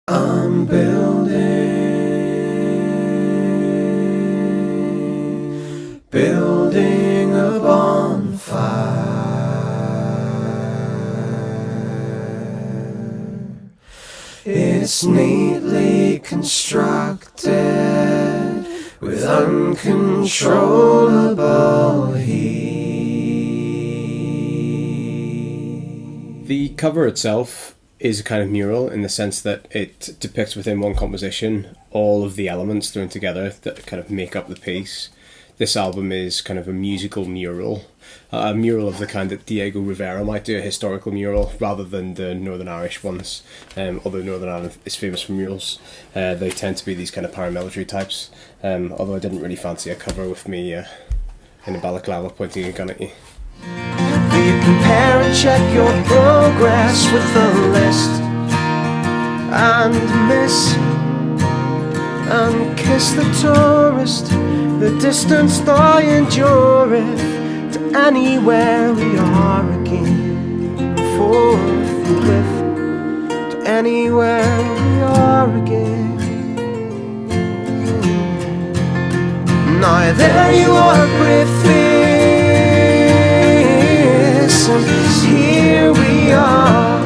I'm building a bonfire. It's neatly constructed with uncontrollable heat. The cover itself is a kind of mural in the sense that it depicts within one composition all of the elements thrown together that kind of make up the piece. This album is kind of a musical mural, a mural of the kind that Diego Rivera might do, a historical mural, rather than the Northern Irish ones. Although Northern Ireland is famous for murals, they tend to be these kind of paramilitary types. Although I didn't really fancy a cover with me in a balaclava pointing a gun at you. You compare and check your progress with the list, and miss and kiss the tourist. The distance I endureth to anywhere we are again. Forthwith to anywhere we are again. Now there you are, Griffiths, and here we are.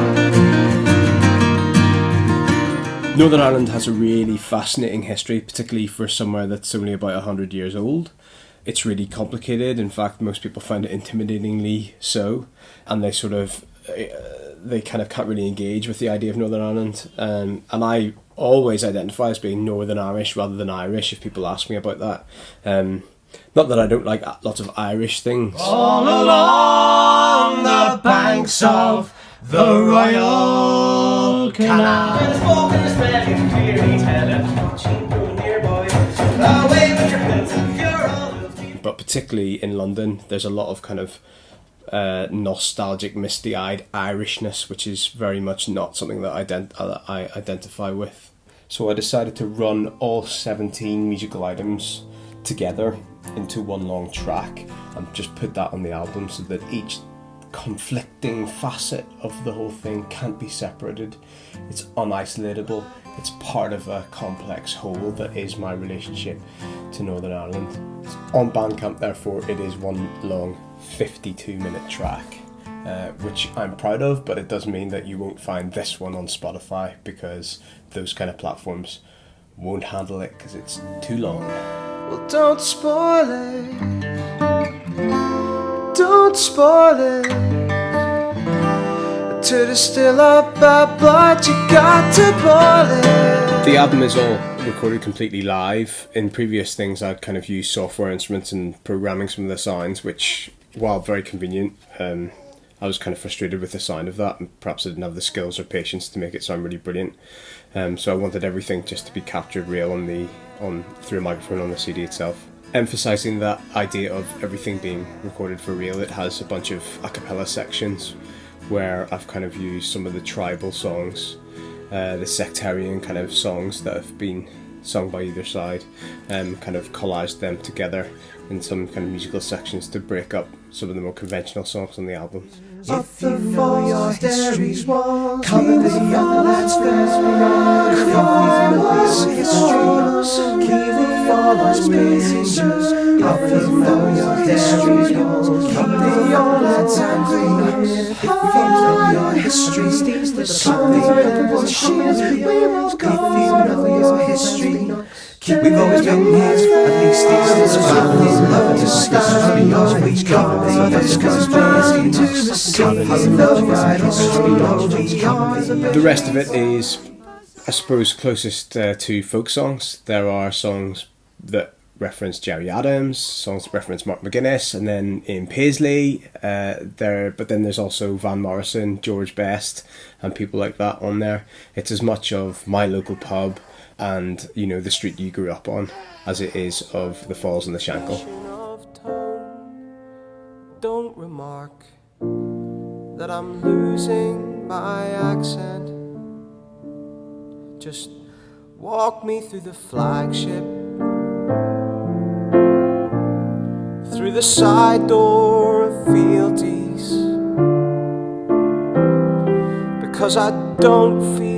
Northern Ireland has a really fascinating history, particularly for somewhere that's only about 100 years old. It's really complicated. In fact, most people find it intimidatingly so, and they kind of can't really engage with the idea of Northern Ireland. And I always identify as being Northern Irish rather than Irish if people ask me about that. Not that I don't like lots of Irish things. All along the banks of the Royal Canal. But particularly in London, there's a lot of kind of nostalgic, misty-eyed Irishness, which is very much not something that I identify with. So I decided to run all 17 musical items together into one long track and just put that on the album so that each conflicting facet of the whole thing can't be separated. It's unisolatable. It's part of a complex whole that is my relationship to Northern Ireland. It's on Bandcamp, therefore it is one long 52-minute track, which I'm proud of, but it does mean that you won't find this one on Spotify because those kind of platforms won't handle it because it's too long. Well, don't spoil it. Don't spoil it. To distill up bad blood, you got to boil it. The album is all recorded completely live. In previous things, I'd kind of used software instruments and programming some of the sounds, which, while very convenient, I was kind of frustrated with the sound of that, and perhaps I didn't have the skills or patience to make it sound really brilliant. So I wanted everything just to be captured real through a microphone on the CD itself. Emphasising that idea of everything being recorded for real, it has a bunch of a cappella sections where I've kind of used some of the tribal songs, the sectarian kind of songs that have been sung by either side, kind of collaged them together in some kind of musical sections to break up some of the more conventional songs on the album. If you know your history's walls, cover the other that's first beyond. If you know your history, keep the fallen spaces. If you know your history's walls, keep the old that's angry. If you know your history, keep the other bushes beyond. If you know your history, we've always been here, at least these days. Love to start, we always cover the others, cause burning to the sea. The rest of it is, I suppose, closest to folk songs. There are songs that reference Gerry Adams, songs that reference Mark McGuinness, and then Ian Paisley. But then there's also Van Morrison, George Best, and people like that on there. It's as much of my local pub and, you know, the street you grew up on as it is of the Falls and the Shankill. Don't remark that I'm losing my accent. Just walk me through the flagship, through the side door of fealties, because I don't feel